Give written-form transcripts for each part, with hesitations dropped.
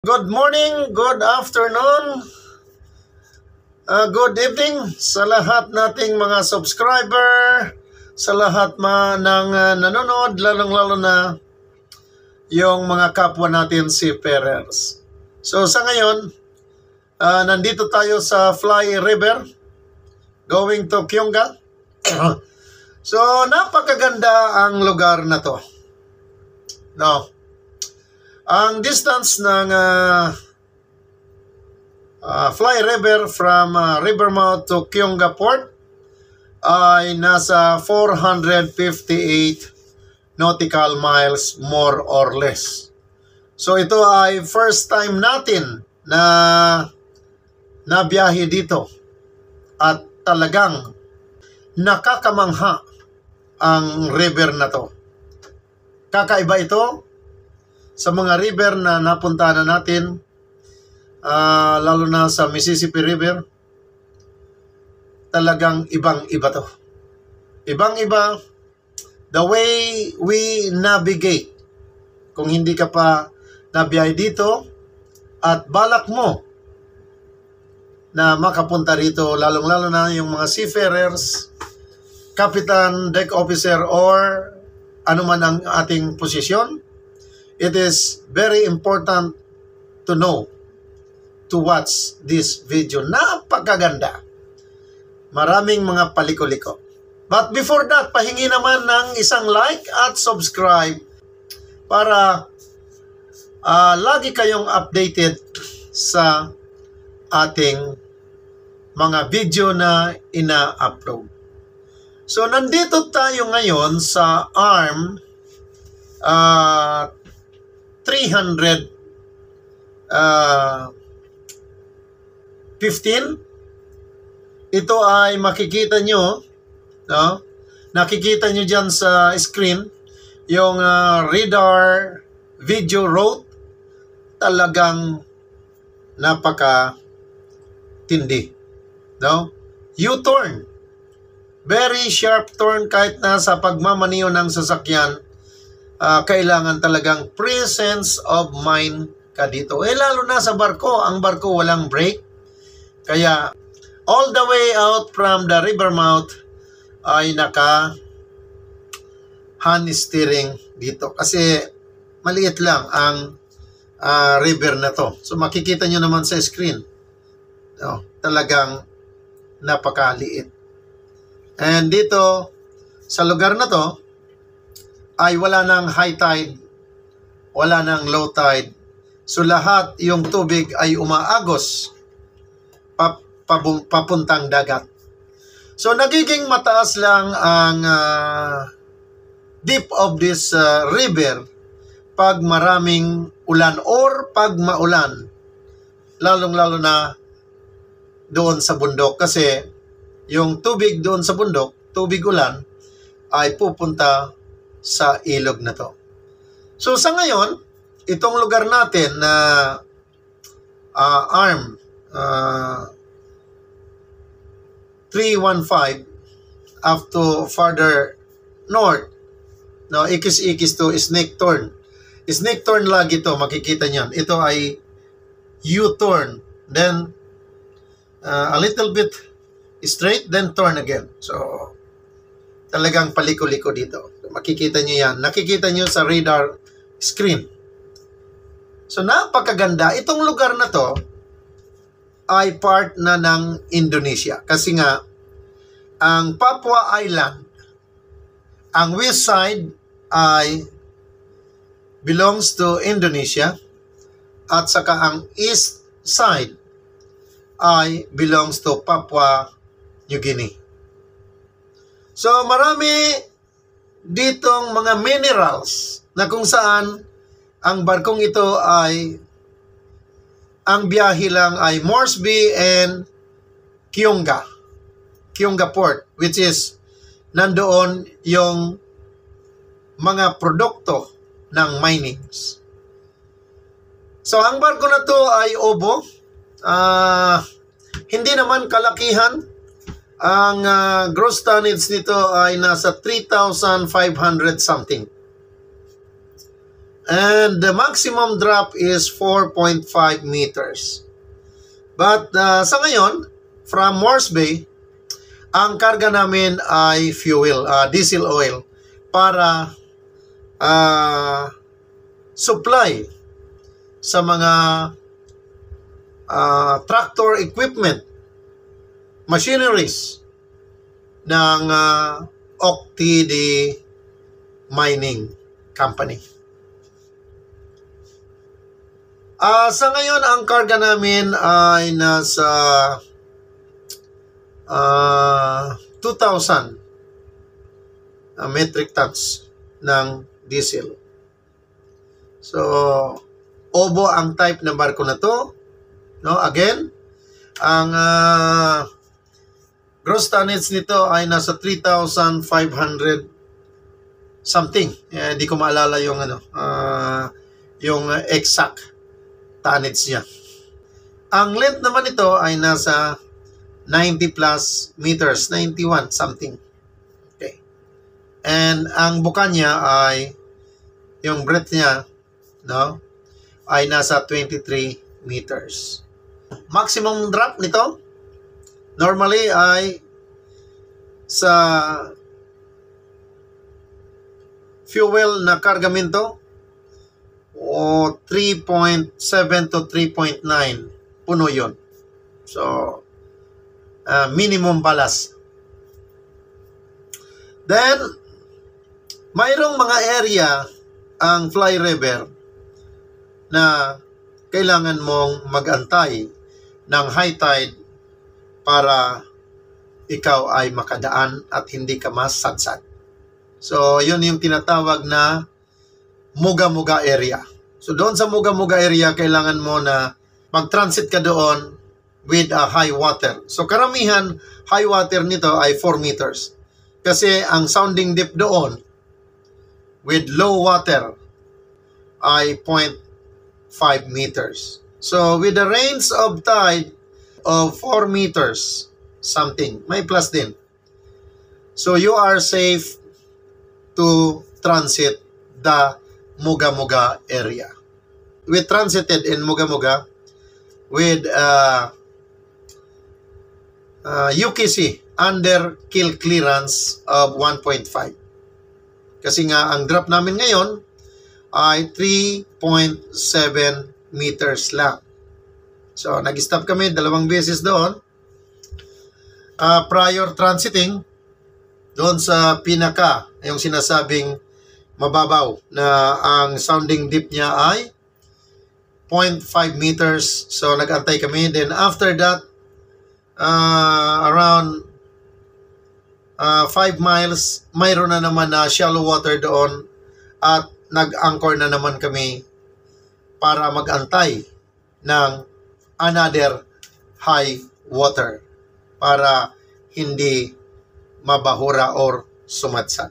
Good morning, good afternoon, good evening sa lahat nating mga subscriber, sa lahat ng nanonood, lalong-lalo na yung mga kapwa natin seafarers. So sa ngayon, nandito tayo sa Fly River, going to Kyonga. So napakaganda ang lugar na to. No. Ang distance ng Fly River from Rivermouth to Kyonga Port ay nasa 458 nautical miles more or less. So ito ay first time natin na nabiyahe dito at talagang nakakamangha ang river na to. Kakaiba ito sa mga river na napunta na natin, lalo na sa Mississippi River. Talagang ibang-iba to. Ibang-iba the way we navigate. Kung hindi ka pa nabiyahe dito at balak mo na makapunta rito, lalong-lalo na yung mga seafarers, captain, deck officer, or anuman ang ating posisyon, it is very important to know, to watch this video. Napakaganda. Maraming mga paliko-liko. But before that, pahingi naman ng isang like at subscribe para lagi kayong updated sa ating mga video na ina-upload. So, nandito tayo ngayon sa ARM 315. Ito ay makikita nyo, no? Nakikita nyo dyan sa screen yung radar video road. Talagang napaka-tindi, no? U-turn, very sharp turn. Kahit na sa pagmamaniho ng sasakyan, kailangan talagang presence of mind ka dito. Lalo na sa barko. Ang barko walang brake. Kaya all the way out from the river mouth ay naka hand steering dito. Kasi maliit lang ang river na to. So makikita nyo naman sa screen. No, talagang napakaliit. And dito sa lugar na to ay wala ng high tide, wala ng low tide. So lahat yung tubig ay umaagos papuntang dagat. So nagiging mataas lang ang deep of this river pag maraming ulan or pag maulan. Lalong-lalo na doon sa bundok, kasi yung tubig doon sa bundok, tubig ulan, ay pupunta sa ilog na to. So sa ngayon, itong lugar natin na ARM 315 up to further north, no, ikis-ikis to Snake Turn. Snake Turn lagi to, makikita niyan. Ito ay U-turn, then a little bit straight, then turn again. So talagang paliko-liko dito. Makikita nyo yan. Nakikita nyo sa radar screen. So, napakaganda. Itong lugar na to ay part na ng Indonesia. Kasi nga, ang Papua Island, ang west side ay belongs to Indonesia at saka ang east side ay belongs to Papua New Guinea. So, marami ditong mga minerals na kung saan ang barkong ito ay ang biyahe lang ay Moresby and Kyonga Port, which is nandoon yung mga produkto ng minings. So ang barko na to ay obo, hindi naman kalakihan. Ang gross tonnage nito ay nasa 3,500 something. And the maximum drop is 4.5 meters. But sa ngayon, from Morse Bay, ang karga namin ay fuel, diesel oil, para supply sa mga tractor equipment, machineries ng OCTD Mining Company. Sa ngayon, ang karga namin ay nasa 2,000 metric tons ng diesel. So, Obo ang type ng barko na to. No, again, ang gross tonnage nito ay nasa 3,500 something. Hindi ko maalala yung yung exact tonnage niya. Ang length naman ito ay nasa 90 plus meters, 91 something. Okay. And ang buka niya ay, yung breadth niya, no, ay nasa 23 meters. Maximum drop nito normally ay sa fuel na kargamento o 3.7 to 3.9 puno yun. So minimum ballast. Then mayroong mga area ang Fly River na kailangan mong magantay ng high tide para ikaw ay makadaan at hindi ka masadsad. So, yun yung tinatawag na Muga-Muga area. So, doon sa Muga-Muga area, kailangan mo na mag-transit ka doon with a high water. So, karamihan, high water nito ay 4 meters. Kasi ang sounding depth doon with low water ay 0.5 meters. So, with the range of tide of 4 meters, something, may plus din. So, you are safe to transit the Muga-Muga area. We transited in Muga-Muga with UKC under kill clearance of 1.5. Kasi nga, ang drop namin ngayon ay 3.7 meters lang. So, nag-stop kami 2 beses doon. Prior transiting, doon sa pinaka, yung sinasabing mababaw na ang sounding deep niya ay 0.5 meters. So, nag-antay kami. Then, after that, around 5 miles, mayroon na naman na shallow water doon at nag-anchor na naman kami para mag-antay ng another high water para hindi mabahura or sumadsad.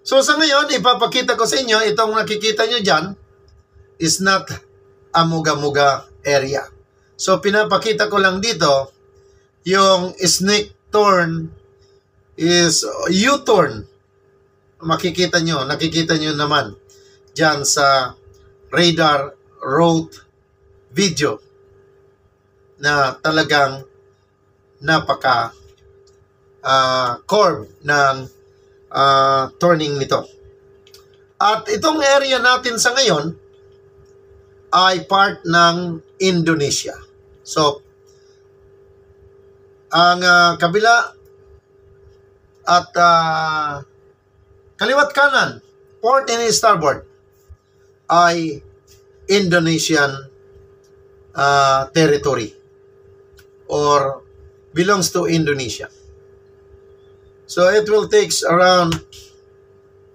So sa ngayon, ipapakita ko sa inyo, itong nakikita nyo dyan is not a Muga-Muga area. So pinapakita ko lang dito, yung snake turn is U-turn. Nakikita nyo naman dyan sa radar road video na talagang napaka curve ng turning nito. At itong area natin sa ngayon ay part ng Indonesia. So, ang kabila at kaliwat kanan, port and starboard, ay Indonesian territory or belongs to Indonesia. So it will take around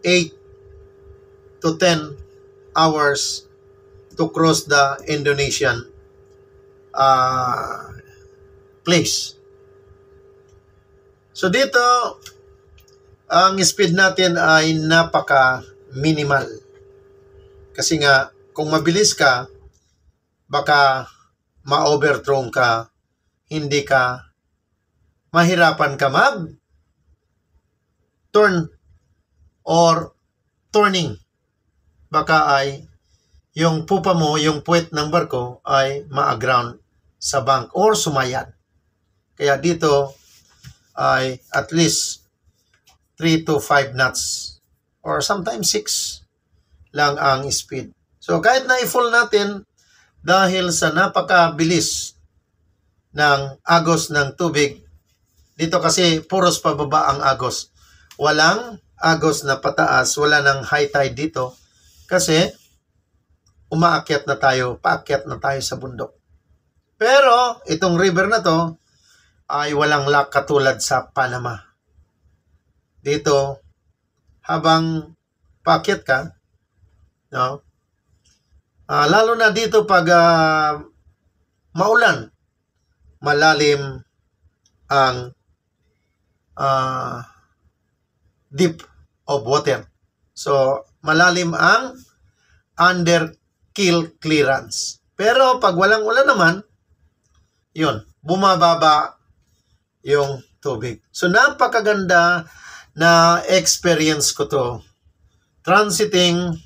8 to 10 hours to cross the Indonesian place. So dito, ang speed natin ay napaka-minimal. Kasi nga, kung mabilis ka, baka ma-overthrown ka, hindi ka, mahirapan ka mag-turn or turning baka ay yung pupa mo, yung puwet ng barko ay ma-aground sa bank or sumayad. Kaya dito ay at least 3 to 5 knots or sometimes 6 lang ang speed. So kahit na i-full natin dahil sa napakabilis ng agos ng tubig, dito kasi puros pababa ang agos. Walang agos na pataas, wala ng high tide dito kasi paakyat na tayo sa bundok. Pero itong river na to ay walang lock katulad sa Panama. Dito, habang paakyat ka, no? Lalo na dito pag maulan, malalim ang deep of water. So, malalim ang under keel clearance. Pero pag walang ulan naman, yun, bumababa yung tubig. So, napakaganda na experience ko to. Transiting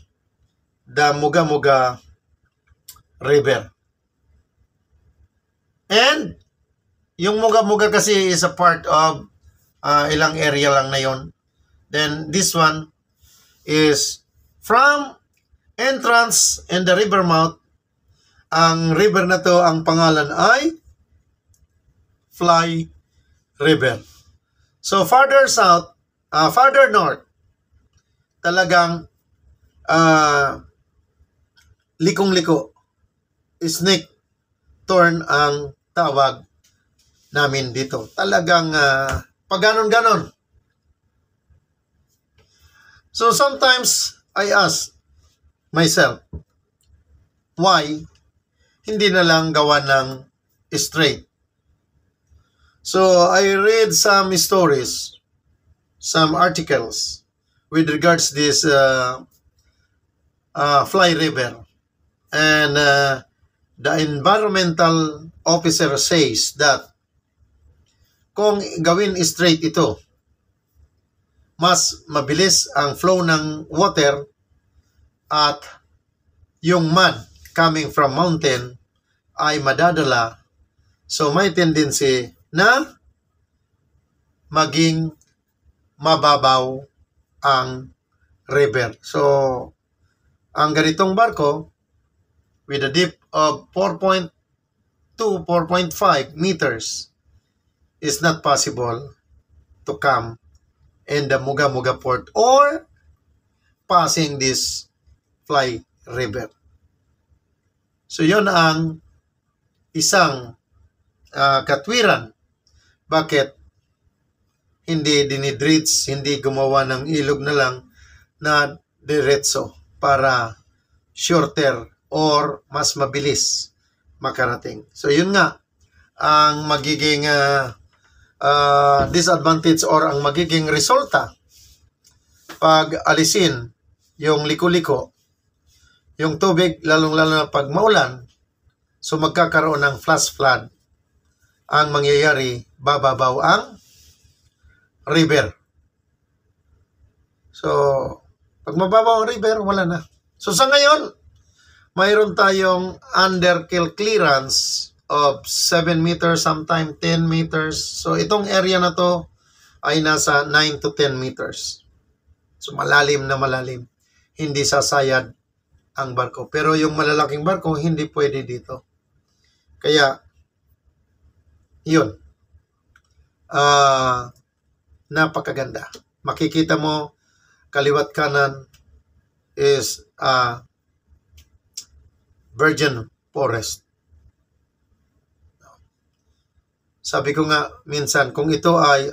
the Muga-Muga River. And, yung Muga-Muga kasi is a part of ilang area lang na yon. Then, this one is from entrance and the river mouth. Ang river na to, ang pangalan ay Fly River. So, farther south, farther north, talagang likong-liko, snake turn ang tawag namin dito. Talagang pag ganon-ganon. So, sometimes I ask myself, why hindi na lang gawa ng straight? So, I read some stories, some articles with regards this Fly River. And the environmental officer says that kung gawin straight ito, mas mabilis ang flow ng water at yung mud coming from mountain ay madadala. So may tendency na maging mababaw ang river. So ang ganitong barko with a depth of 4.2, 4.5 meters is not possible to come in the Muga-Muga port or passing this Fly River. So yon ang isang katwiran bakit hindi dinidreats, hindi gumawa ng ilog na lang na diretso para shorter or mas mabilis makarating. So yun nga ang magiging disadvantage or ang magiging resulta pag alisin yung liko-liko, yung tubig, lalong-lalo na pag maulan, so magkakaroon ng flash flood. Ang mangyayari, bababaw ang river. So, pag mababaw ang river, wala na. So, sa ngayon, mayroon tayong under keel clearance of 7 meters, sometimes 10 meters. So, itong area na to ay nasa 9 to 10 meters. So, malalim na malalim. Hindi sasayad ang barko. Pero yung malalaking barko, hindi pwede dito. Kaya, yun. Napakaganda. Makikita mo, kaliwat kanan is virgin forest. Sabi ko nga minsan, kung ito ay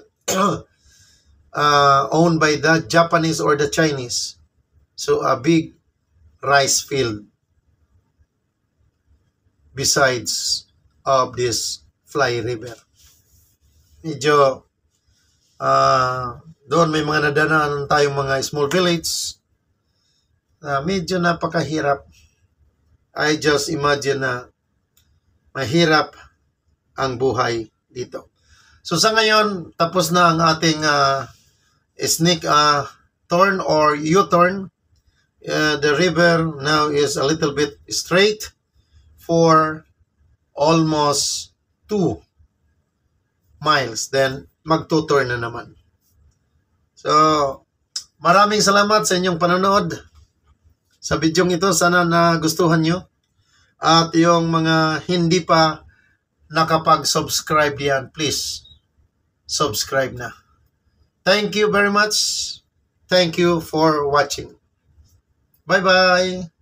owned by the Japanese or the Chinese, so a big rice field besides of this Fly River. Medyo doon may mga nadaanan tayong mga small village na medyo napakahirap. I just imagine na mahirap ang buhay dito. So sa ngayon, tapos na ang ating snake turn or U-turn The river now is a little bit straight for almost 2 miles. Then, magtuturn na naman. So, maraming salamat sa inyong panonood sa bidyong ito. Sana nagustuhan nyo. At yung mga hindi pa nakapag-subscribe diyan, please, subscribe na. Thank you very much. Thank you for watching. Bye-bye.